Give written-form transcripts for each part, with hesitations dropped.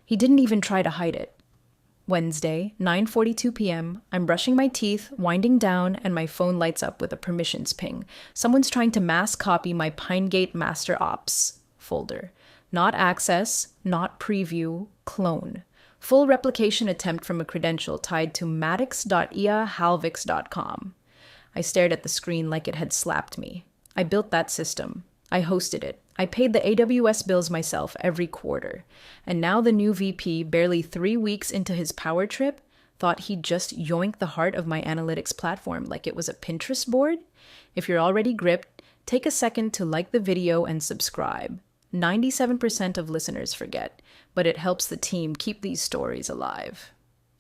He didn't even try to hide it. Wednesday, 9:42 p.m. I'm brushing my teeth, winding down, and my phone lights up with a permissions ping. Someone's trying to mass copy my Pinegate Master Ops folder. Not access, not preview, clone. Full replication attempt from a credential tied to maddox.iahalvix.com. I stared at the screen like it had slapped me. I built that system. I hosted it. I paid the AWS bills myself every quarter. And now the new VP, barely 3 weeks into his power trip, thought he'd just yoink the heart of my analytics platform like it was a Pinterest board? If you're already gripped, take a second to like the video and subscribe. 97% of listeners forget, but it helps the team keep these stories alive.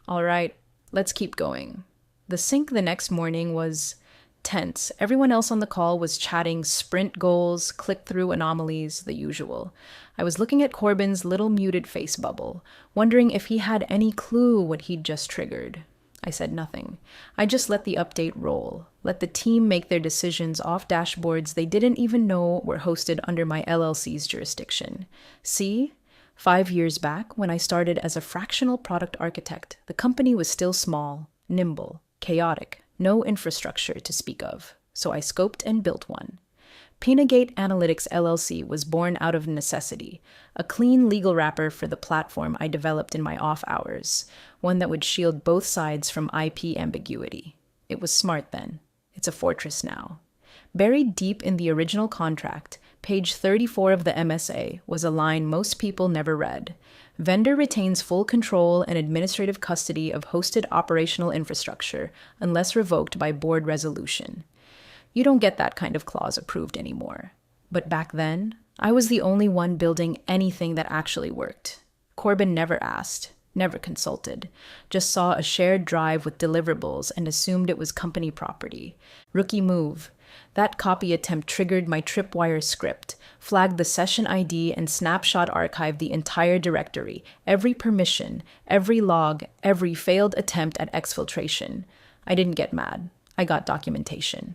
All right, let's keep going. The sync the next morning was tense. Everyone else on the call was chatting sprint goals, click-through anomalies, the usual. I was looking at Corbin's little muted face bubble, wondering if he had any clue what he'd just triggered. I said nothing. I just let the update roll, let the team make their decisions off dashboards they didn't even know were hosted under my LLC's jurisdiction. See? 5 years back, when I started as a fractional product architect, the company was still small, nimble, chaotic, no infrastructure to speak of, so I scoped and built one. Pinagate Analytics LLC was born out of necessity, a clean legal wrapper for the platform I developed in my off hours, one that would shield both sides from IP ambiguity. It was smart then. It's a fortress now. Buried deep in the original contract, page 34 of the MSA was a line most people never read. Vendor retains full control and administrative custody of hosted operational infrastructure unless revoked by board resolution. You don't get that kind of clause approved anymore. But back then, I was the only one building anything that actually worked. Corbin never asked, never consulted, just saw a shared drive with deliverables and assumed it was company property. Rookie move. That copy attempt triggered my tripwire script, flagged the session ID, and snapshot archived the entire directory, every permission, every log, every failed attempt at exfiltration. I didn't get mad. I got documentation.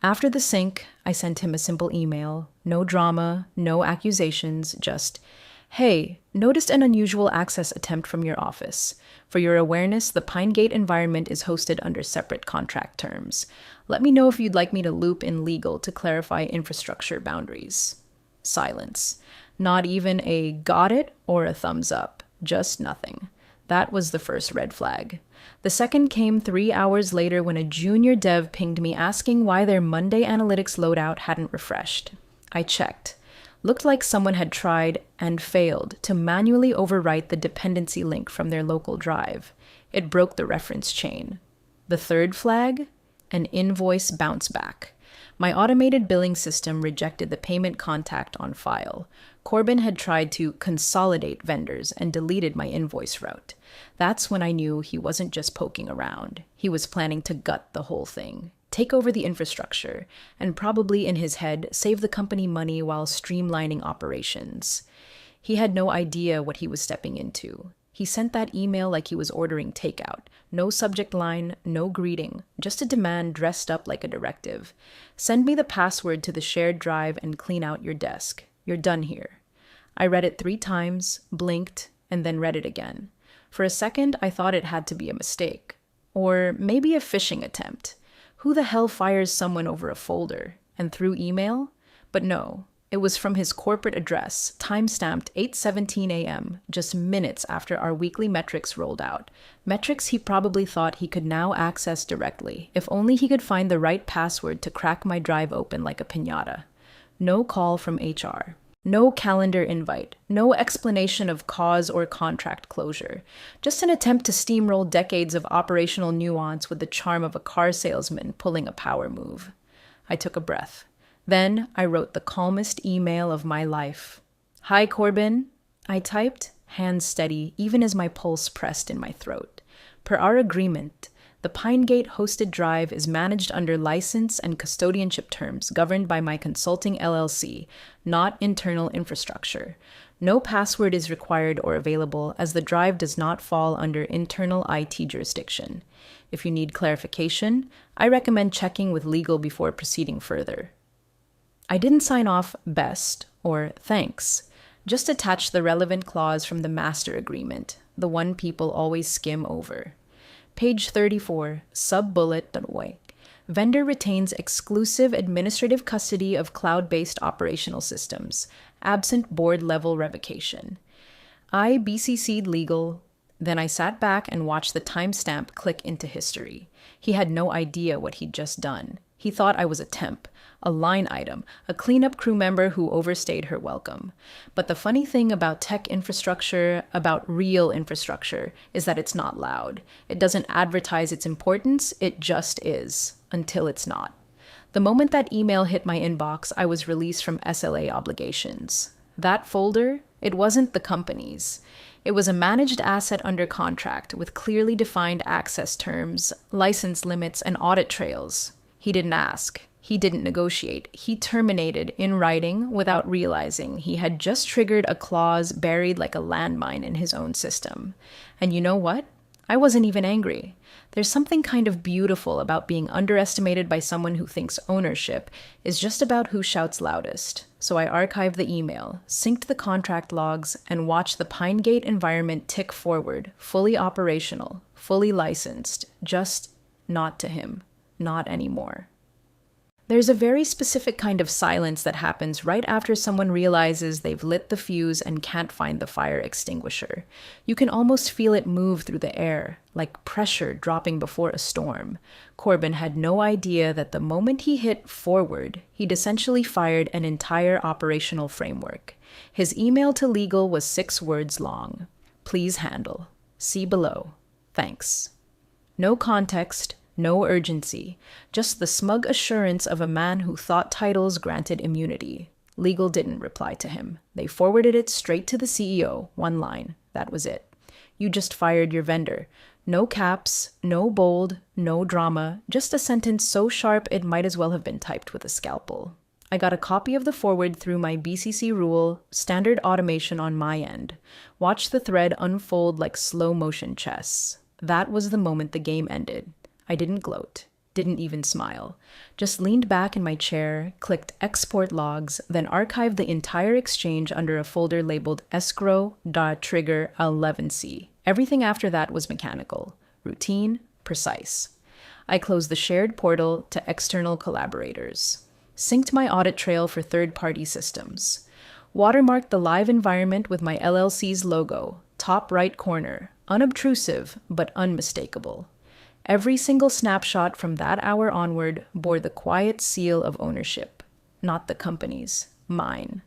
After the sync, I sent him a simple email. No drama, no accusations, just, "Hey, noticed an unusual access attempt from your office. For your awareness, the Pinegate environment is hosted under separate contract terms. Let me know if you'd like me to loop in legal to clarify infrastructure boundaries." Silence. Not even a got it or a thumbs up. Just nothing. That was the first red flag. The second came 3 hours later when a junior dev pinged me asking why their Monday analytics loadout hadn't refreshed. I checked. Looked like someone had tried and failed to manually overwrite the dependency link from their local drive. It broke the reference chain. The third flag? An invoice bounce back. My automated billing system rejected the payment contact on file. Corbin had tried to consolidate vendors and deleted my invoice route. That's when I knew he wasn't just poking around. He was planning to gut the whole thing, take over the infrastructure, and probably in his head save the company money while streamlining operations. He had no idea what he was stepping into. He sent that email like he was ordering takeout. No subject line, no greeting, just a demand dressed up like a directive. Send me the password to the shared drive and clean out your desk. You're done here. I read it 3 times, blinked, and then read it again. For a second, I thought it had to be a mistake. Or maybe a phishing attempt. Who the hell fires someone over a folder? And through email? But no. It was from his corporate address, time-stamped 8:17 a.m., just minutes after our weekly metrics rolled out. Metrics he probably thought he could now access directly, if only he could find the right password to crack my drive open like a piñata. No call from HR. No calendar invite. No explanation of cause or contract closure. Just an attempt to steamroll decades of operational nuance with the charm of a car salesman pulling a power move. I took a breath. Then I wrote the calmest email of my life. "Hi, Corbin," I typed, hands steady, even as my pulse pressed in my throat. Per our agreement, the Pinegate hosted drive is managed under license and custodianship terms governed by my consulting LLC, not internal infrastructure. No password is required or available as the drive does not fall under internal IT jurisdiction. If you need clarification, I recommend checking with legal before proceeding further. I didn't sign off best or thanks. Just attach the relevant clause from the master agreement, the one people always skim over. Page 34, sub-bullet, vendor retains exclusive administrative custody of cloud-based operational systems, absent board-level revocation. I BCC'd legal, then I sat back and watched the timestamp click into history. He had no idea what he'd just done. He thought I was a temp, a line item, a cleanup crew member who overstayed her welcome. But the funny thing about tech infrastructure, about real infrastructure, is that it's not loud. It doesn't advertise its importance, it just is, until it's not. The moment that email hit my inbox, I was released from SLA obligations. That folder, it wasn't the company's. It was a managed asset under contract with clearly defined access terms, license limits, and audit trails. He didn't ask. He didn't negotiate. He terminated in writing without realizing he had just triggered a clause buried like a landmine in his own system. And you know what? I wasn't even angry. There's something kind of beautiful about being underestimated by someone who thinks ownership is just about who shouts loudest. So I archived the email, synced the contract logs, and watched the Pinegate environment tick forward, fully operational, fully licensed, just not to him. Not anymore. There's a very specific kind of silence that happens right after someone realizes they've lit the fuse and can't find the fire extinguisher. You can almost feel it move through the air, like pressure dropping before a storm. Corbin had no idea that the moment he hit forward, he'd essentially fired an entire operational framework. His email to legal was 6 words long. Please handle. See below. Thanks. No context. No urgency, just the smug assurance of a man who thought titles granted immunity. Legal didn't reply to him. They forwarded it straight to the CEO, 1 line. That was it. You just fired your vendor. No caps, no bold, no drama, just a sentence so sharp it might as well have been typed with a scalpel. I got a copy of the forward through my BCC rule, standard automation on my end. Watched the thread unfold like slow-motion chess. That was the moment the game ended. I didn't gloat, didn't even smile. Just leaned back in my chair, clicked export logs, then archived the entire exchange under a folder labeled escrow.trigger11c. Everything after that was mechanical, routine, precise. I closed the shared portal to external collaborators. Synced my audit trail for third-party systems. Watermarked the live environment with my LLC's logo, top right corner, unobtrusive but unmistakable. Every single snapshot from that hour onward bore the quiet seal of ownership. Not the company's, mine.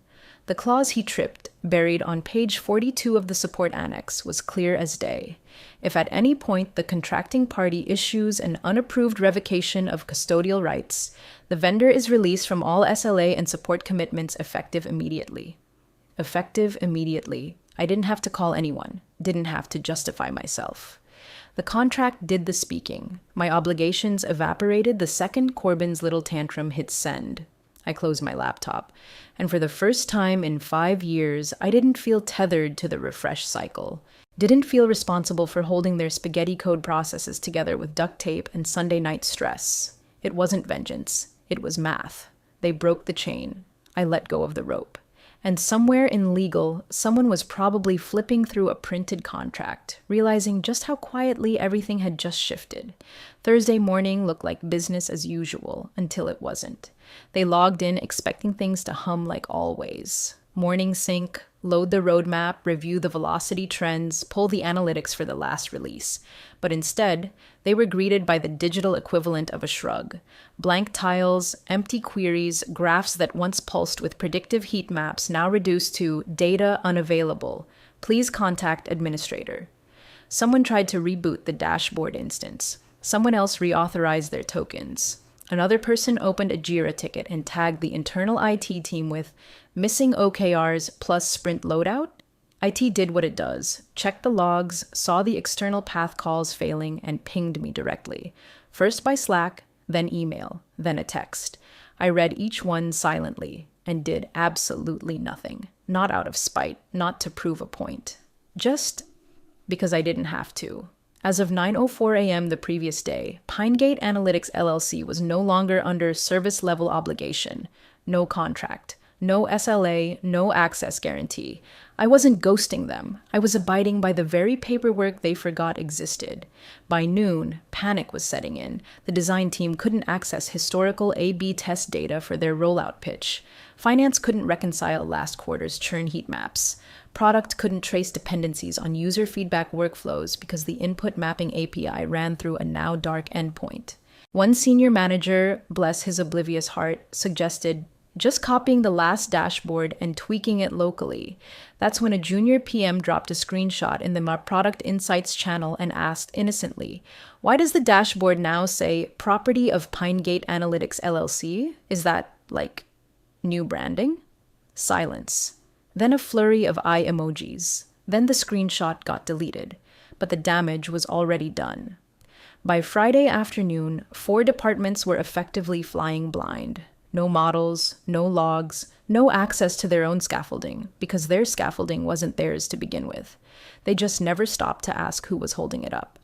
The clause he tripped, buried on page 42 of the support annex, was clear as day. If at any point the contracting party issues an unapproved revocation of custodial rights, the vendor is released from all SLA and support commitments effective immediately. Effective immediately. I didn't have to call anyone, didn't have to justify myself. The contract did the speaking. My obligations evaporated the second Corbin's little tantrum hit send. I closed my laptop, and for the first time in 5 years, I didn't feel tethered to the refresh cycle. Didn't feel responsible for holding their spaghetti code processes together with duct tape and Sunday night stress. It wasn't vengeance. It was math. They broke the chain. I let go of the rope. And somewhere in legal, someone was probably flipping through a printed contract, realizing just how quietly everything had just shifted. Thursday morning looked like business as usual, until it wasn't. They logged in expecting things to hum like always. Morning sync, load the roadmap, review the velocity trends, pull the analytics for the last release. But instead, they were greeted by the digital equivalent of a shrug. Blank tiles, empty queries, graphs that once pulsed with predictive heat maps now reduced to data unavailable. Please contact administrator. Someone tried to reboot the dashboard instance. Someone else reauthorized their tokens. Another person opened a Jira ticket and tagged the internal IT team with missing OKRs plus sprint loadout. IT did what it does, checked the logs, saw the external path calls failing, and pinged me directly. First by Slack, then email, then a text. I read each one silently and did absolutely nothing. Not out of spite, not to prove a point. Just because I didn't have to. As of 9:04 a.m. the previous day, Pinegate Analytics LLC was no longer under service level obligation. No contract. No SLA, no access guarantee. I wasn't ghosting them. I was abiding by the very paperwork they forgot existed. By noon, panic was setting in. The design team couldn't access historical A/B test data for their rollout pitch. Finance couldn't reconcile last quarter's churn heat maps. Product couldn't trace dependencies on user feedback workflows because the input mapping API ran through a now dark endpoint. One senior manager, bless his oblivious heart, suggested just copying the last dashboard and tweaking it locally. That's when a junior PM dropped a screenshot in the Product Insights channel and asked innocently, "Why does the dashboard now say property of Pinegate Analytics LLC? Is that, like, new branding?" Silence. Then a flurry of eye emojis. Then the screenshot got deleted. But the damage was already done. By Friday afternoon, 4 departments were effectively flying blind. No models, no logs, no access to their own scaffolding, because their scaffolding wasn't theirs to begin with. They just never stopped to ask who was holding it up.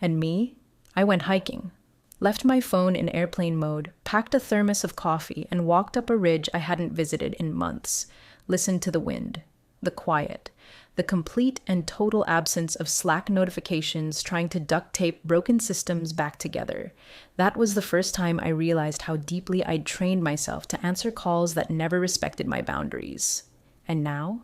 And me? I went hiking. Left my phone in airplane mode, packed a thermos of coffee, and walked up a ridge I hadn't visited in months. Listened to the wind, the quiet, the complete and total absence of Slack notifications trying to duct tape broken systems back together. That was the first time I realized how deeply I'd trained myself to answer calls that never respected my boundaries. And now?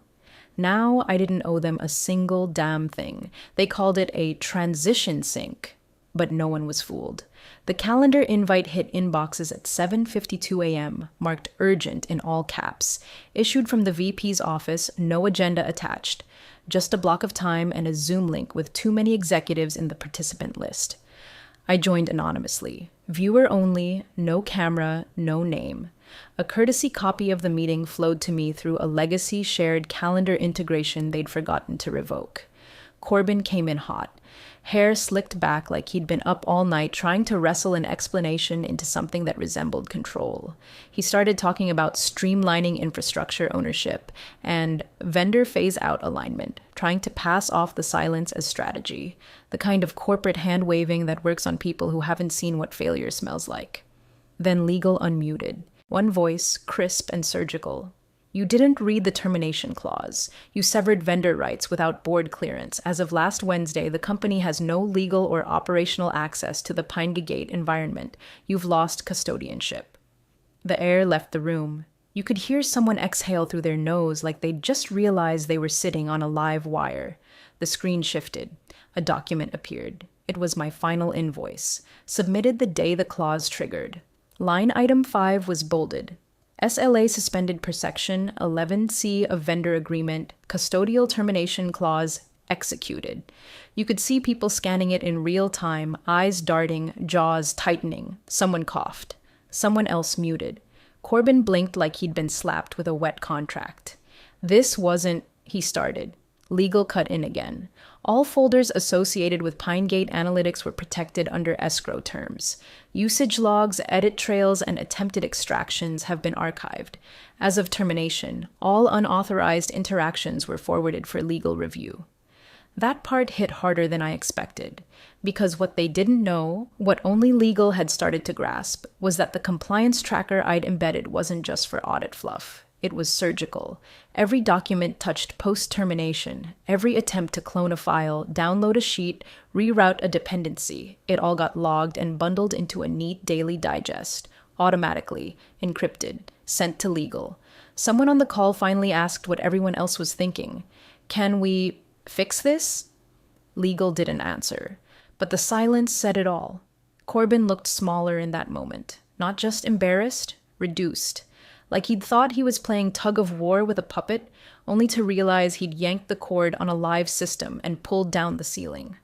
Now I didn't owe them a single damn thing. They called it a transition sync. But no one was fooled. The calendar invite hit inboxes at 7:52 a.m., marked urgent in all caps, issued from the VP's office, no agenda attached, just a block of time and a Zoom link with too many executives in the participant list. I joined anonymously. Viewer only, no camera, no name. A courtesy copy of the meeting flowed to me through a legacy shared calendar integration they'd forgotten to revoke. Corbin came in hot. Hair slicked back like he'd been up all night trying to wrestle an explanation into something that resembled control. He started talking about streamlining infrastructure ownership and vendor phase-out alignment, trying to pass off the silence as strategy, the kind of corporate hand-waving that works on people who haven't seen what failure smells like. Then legal unmuted. One voice, crisp and surgical. "You didn't read the termination clause. You severed vendor rights without board clearance. As of last Wednesday, the company has no legal or operational access to the Pinegate environment. You've lost custodianship." The air left the room. You could hear someone exhale through their nose like they'd just realized they were sitting on a live wire. The screen shifted. A document appeared. It was my final invoice, submitted the day the clause triggered. Line item 5 was bolded. SLA suspended per section 11C of vendor agreement, custodial termination clause executed. You could see people scanning it in real time, eyes darting, jaws tightening. Someone coughed. Someone else muted. Corbin blinked like he'd been slapped with a wet contract. "This wasn't," he started. Legal cut in again. All folders associated with Pinegate Analytics were protected under escrow terms. Usage logs, edit trails, and attempted extractions have been archived. As of termination, all unauthorized interactions were forwarded for legal review. That part hit harder than I expected, because what they didn't know, what only legal had started to grasp, was that the compliance tracker I'd embedded wasn't just for audit fluff. It was surgical. Every document touched post-termination, every attempt to clone a file, download a sheet, reroute a dependency. It all got logged and bundled into a neat daily digest, automatically, encrypted, sent to legal. Someone on the call finally asked what everyone else was thinking. "Can we fix this?" Legal didn't answer, but the silence said it all. Corbin looked smaller in that moment, not just embarrassed, reduced. Like he'd thought he was playing tug of war with a puppet, only to realize he'd yanked the cord on a live system and pulled down the ceiling.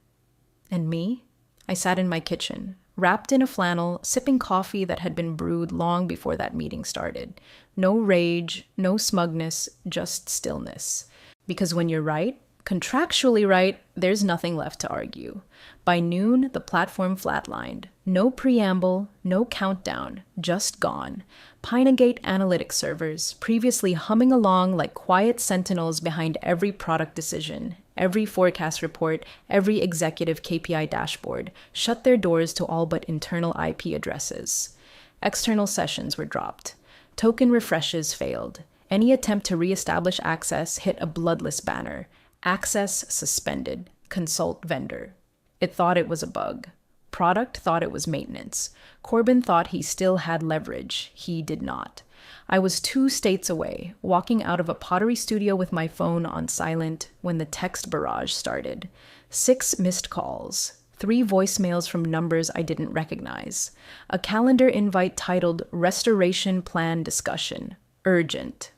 And me? I sat in my kitchen, wrapped in a flannel, sipping coffee that had been brewed long before that meeting started. No rage, no smugness, just stillness. Because when you're right, contractually right, there's nothing left to argue. By noon, the platform flatlined. No preamble, no countdown, just gone. Pinegate Analytics servers, previously humming along like quiet sentinels behind every product decision, every forecast report, every executive KPI dashboard, shut their doors to all but internal IP addresses. External sessions were dropped. Token refreshes failed. Any attempt to reestablish access hit a bloodless banner. Access suspended. Consult vendor. It thought it was a bug. Product thought it was maintenance. Corbin thought he still had leverage. He did not. I was 2 states away, walking out of a pottery studio with my phone on silent when the text barrage started. 6 missed calls. 3 voicemails from numbers I didn't recognize. A calendar invite titled Restoration Plan Discussion. Urgent.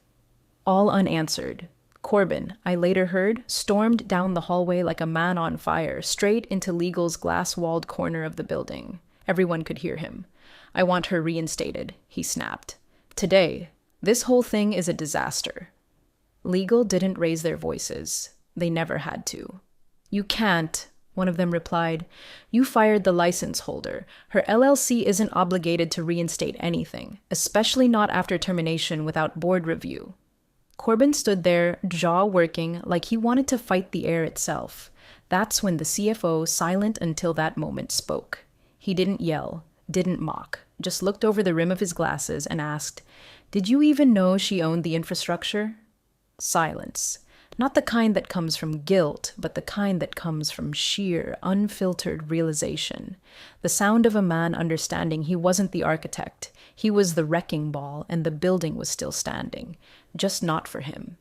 All unanswered. Corbin, I later heard, stormed down the hallway like a man on fire, straight into Legal's glass-walled corner of the building. Everyone could hear him. I want her reinstated, he snapped. Today, this whole thing is a disaster. Legal didn't raise their voices. They never had to. You can't, one of them replied. You fired the license holder. Her LLC isn't obligated to reinstate anything, especially not after termination without board review. Corbin stood there, jaw working, like he wanted to fight the air itself. That's when the CFO, silent until that moment, spoke. He didn't yell, didn't mock, just looked over the rim of his glasses and asked, "Did you even know she owned the infrastructure?" Silence. Not the kind that comes from guilt, but the kind that comes from sheer, unfiltered realization. The sound of a man understanding he wasn't the architect. He was the wrecking ball, and the building was still standing. Just not for him.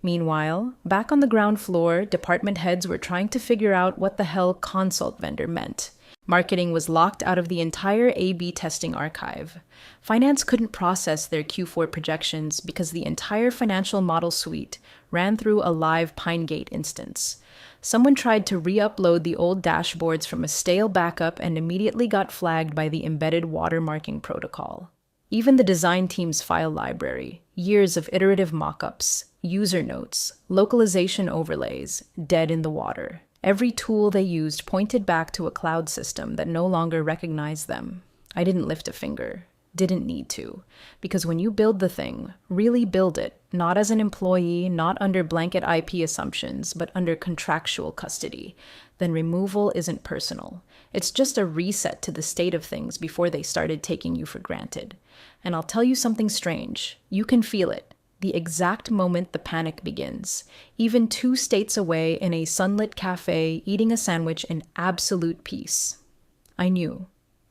Meanwhile, back on the ground floor, department heads were trying to figure out what the hell consult vendor meant. Marketing was locked out of the entire A/B testing archive. Finance couldn't process their Q4 projections because the entire financial model suite ran through a live Pinegate instance. Someone tried to re-upload the old dashboards from a stale backup and immediately got flagged by the embedded watermarking protocol. Even the design team's file library, years of iterative mock-ups, user notes, localization overlays, dead in the water. Every tool they used pointed back to a cloud system that no longer recognized them. I didn't lift a finger. Didn't need to. Because when you build the thing, really build it, not as an employee, not under blanket IP assumptions, but under contractual custody, then removal isn't personal. It's just a reset to the state of things before they started taking you for granted. And I'll tell you something strange. You can feel it. The exact moment the panic begins, even 2 states away in a sunlit cafe eating a sandwich in absolute peace. I knew.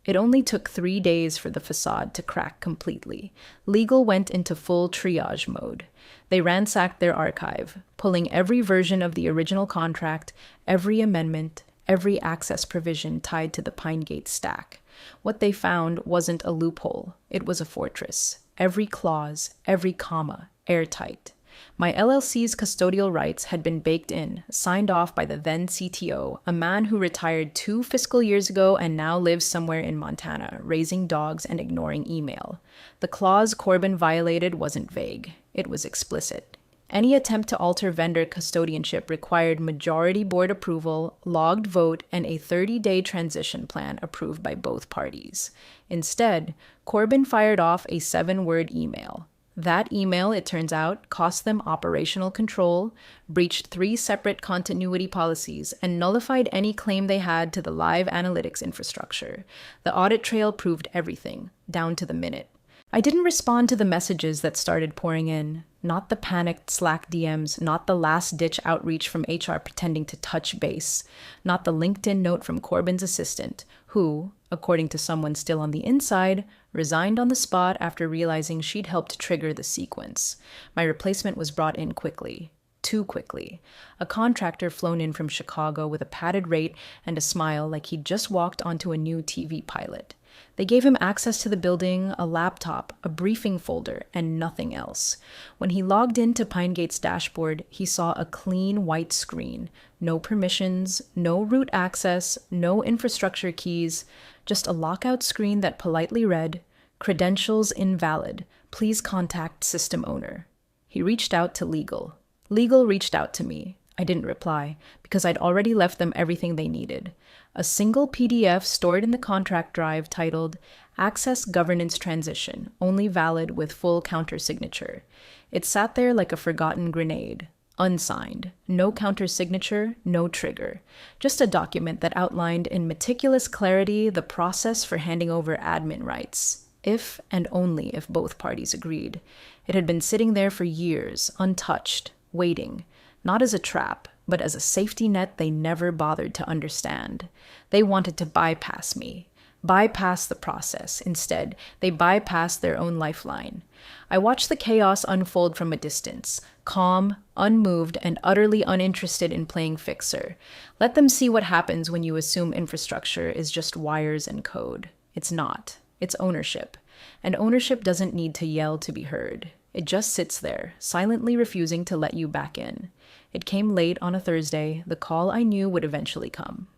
It only took 3 days for the facade to crack completely. Legal went into full triage mode. They ransacked their archive, pulling every version of the original contract, every amendment, every access provision tied to the Pinegate stack. What they found wasn't a loophole. It was a fortress. Every clause, every comma, airtight. My LLC's custodial rights had been baked in, signed off by the then CTO, a man who retired 2 fiscal years ago and now lives somewhere in Montana, raising dogs and ignoring email. The clause Corbin violated wasn't vague. It was explicit. Any attempt to alter vendor custodianship required majority board approval, logged vote, and a 30-day transition plan approved by both parties. Instead, Corbin fired off a 7-word email. That email, it turns out, cost them operational control, breached 3 separate continuity policies, and nullified any claim they had to the live analytics infrastructure. The audit trail proved everything, down to the minute. I didn't respond to the messages that started pouring in. Not the panicked Slack DMs, not the last-ditch outreach from HR pretending to touch base, not the LinkedIn note from Corbin's assistant, who, according to someone still on the inside, resigned on the spot after realizing she'd helped trigger the sequence. My replacement was brought in quickly. Too quickly. A contractor flown in from Chicago with a padded rate and a smile like he'd just walked onto a new TV pilot. They gave him access to the building, a laptop, a briefing folder, and nothing else. When he logged into Pinegate's dashboard, he saw a clean white screen. No permissions, no root access, no infrastructure keys, just a lockout screen that politely read, "Credentials invalid. Please contact system owner." He reached out to Legal. Legal reached out to me. I didn't reply, because I'd already left them everything they needed. A single PDF stored in the contract drive titled, "Access Governance Transition, only valid with full countersignature." It sat there like a forgotten grenade. Unsigned. No countersignature, no trigger. Just a document that outlined in meticulous clarity the process for handing over admin rights, if and only if both parties agreed. It had been sitting there for years, untouched, waiting, not as a trap, but as a safety net they never bothered to understand. They wanted to bypass me, bypass the process. Instead, they bypassed their own lifeline. I watched the chaos unfold from a distance, calm, unmoved, and utterly uninterested in playing fixer. Let them see what happens when you assume infrastructure is just wires and code. It's not. It's ownership. And ownership doesn't need to yell to be heard. It just sits there, silently refusing to let you back in. It came late on a Thursday, the call I knew would eventually come.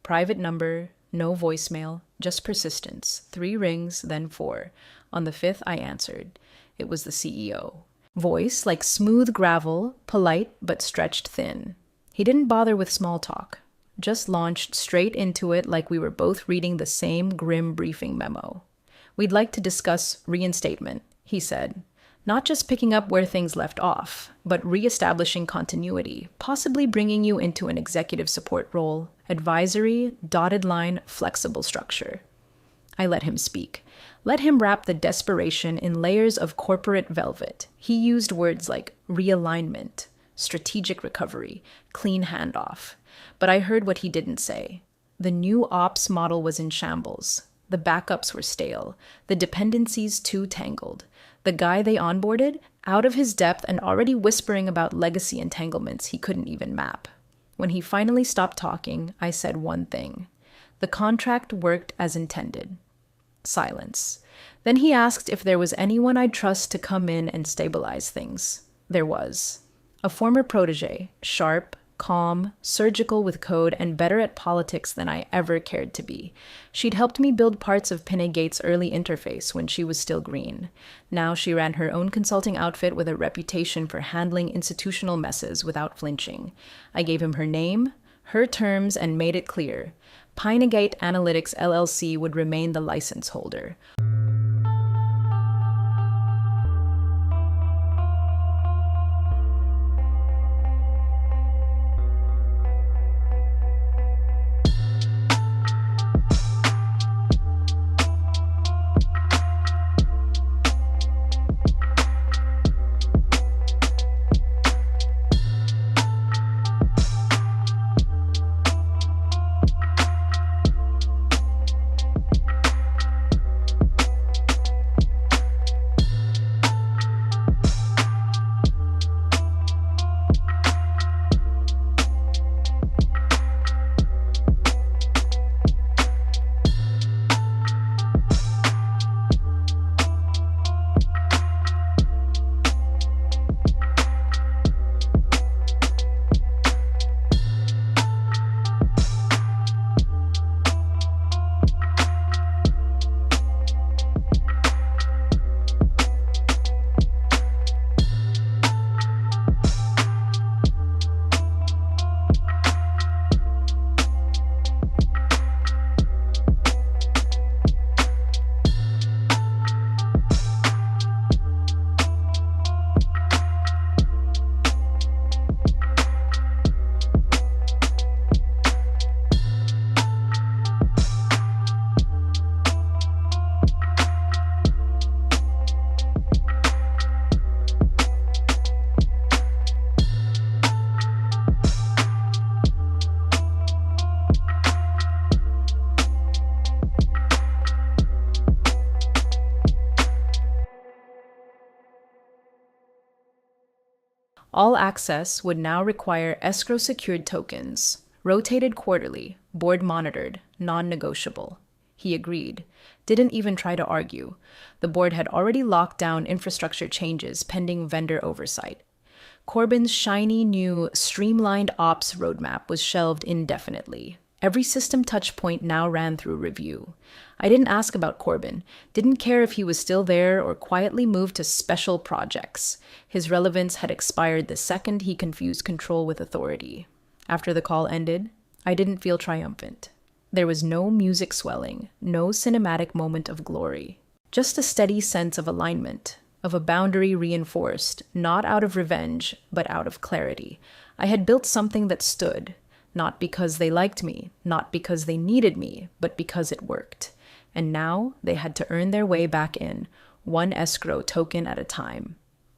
Private number, no voicemail, just persistence. 3 rings, then 4. On the 5th, I answered. It was the CEO. Voice like smooth gravel, polite but stretched thin. He didn't bother with small talk. Just launched straight into it like we were both reading the same grim briefing memo. We'd like to discuss reinstatement, he said. Not just picking up where things left off, but reestablishing continuity, possibly bringing you into an executive support role, advisory, dotted line, flexible structure. I let him speak. Let him wrap the desperation in layers of corporate velvet. He used words like realignment, strategic recovery, clean handoff. But I heard what he didn't say. The new ops model was in shambles. The backups were stale. The dependencies too tangled. The guy they onboarded, out of his depth and already whispering about legacy entanglements he couldn't even map. When he finally stopped talking, I said one thing. The contract worked as intended. Silence. Then he asked if there was anyone I'd trust to come in and stabilize things. There was. A former protege, sharp, calm, surgical with code, and better at politics than I ever cared to be. She'd helped me build parts of Pinneggate's early interface when she was still green. Now she ran her own consulting outfit with a reputation for handling institutional messes without flinching. I gave him her name, her terms, and made it clear. Pinnegate Analytics LLC would remain the license holder. All access would now require escrow-secured tokens, rotated quarterly, board-monitored, non-negotiable. He agreed, didn't even try to argue. The board had already locked down infrastructure changes pending vendor oversight. Corbin's shiny new streamlined ops roadmap was shelved indefinitely. Every system touchpoint now ran through review. I didn't ask about Corbin, didn't care if he was still there or quietly moved to special projects. His relevance had expired the second he confused control with authority. After the call ended, I didn't feel triumphant. There was no music swelling, no cinematic moment of glory. Just a steady sense of alignment, of a boundary reinforced, not out of revenge, but out of clarity. I had built something that stood. Not because they liked me, not because they needed me, but because it worked. And now they had to earn their way back in, one escrow token at a time.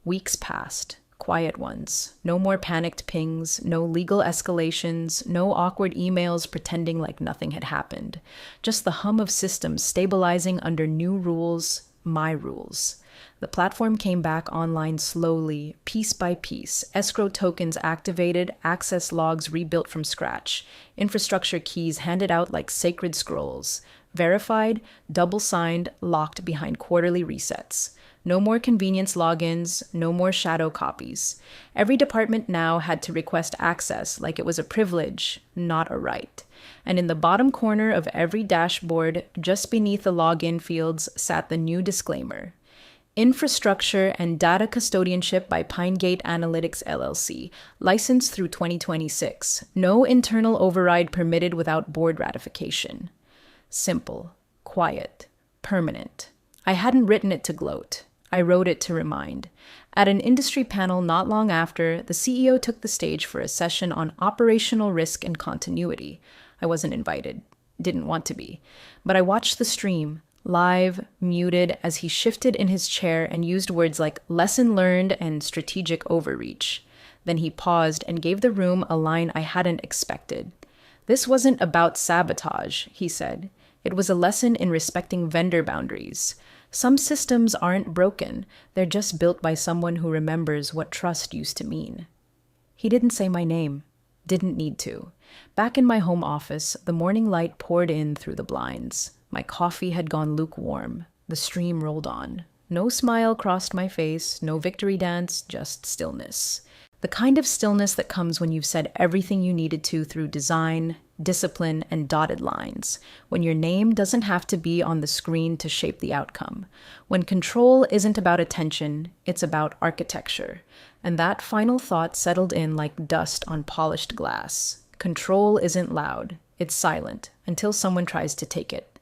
Weeks passed. Quiet ones. No more panicked pings, no legal escalations, no awkward emails pretending like nothing had happened. Just the hum of systems stabilizing under new rules, my rules. The platform came back online slowly, piece by piece, escrow tokens activated, access logs rebuilt from scratch, infrastructure keys handed out like sacred scrolls, verified, double-signed, locked behind quarterly resets. No more convenience logins, no more shadow copies. Every department now had to request access like it was a privilege, not a right. And in the bottom corner of every dashboard, just beneath the login fields, sat the new disclaimer. Infrastructure and Data Custodianship by Pinegate Analytics LLC, licensed through 2026. No internal override permitted without board ratification. Simple, quiet, permanent. I hadn't written it to gloat. I wrote it to remind. At an industry panel not long after, the CEO took the stage for a session on operational risk and continuity. I wasn't invited. Didn't want to be. But I watched the stream, live, muted, as he shifted in his chair and used words like lesson learned and strategic overreach. Then he paused and gave the room a line I hadn't expected. This wasn't about sabotage, he said. It was a lesson in respecting vendor boundaries. Some systems aren't broken. They're just built by someone who remembers what trust used to mean. He didn't say my name. Didn't need to. Back in my home office, the morning light poured in through the blinds. My coffee had gone lukewarm. The stream rolled on. No smile crossed my face, no victory dance, just stillness. The kind of stillness that comes when you've said everything you needed to through design, discipline, and dotted lines. When your name doesn't have to be on the screen to shape the outcome. When control isn't about attention, it's about architecture. And that final thought settled in like dust on polished glass. Control isn't loud. It's silent until someone tries to take it.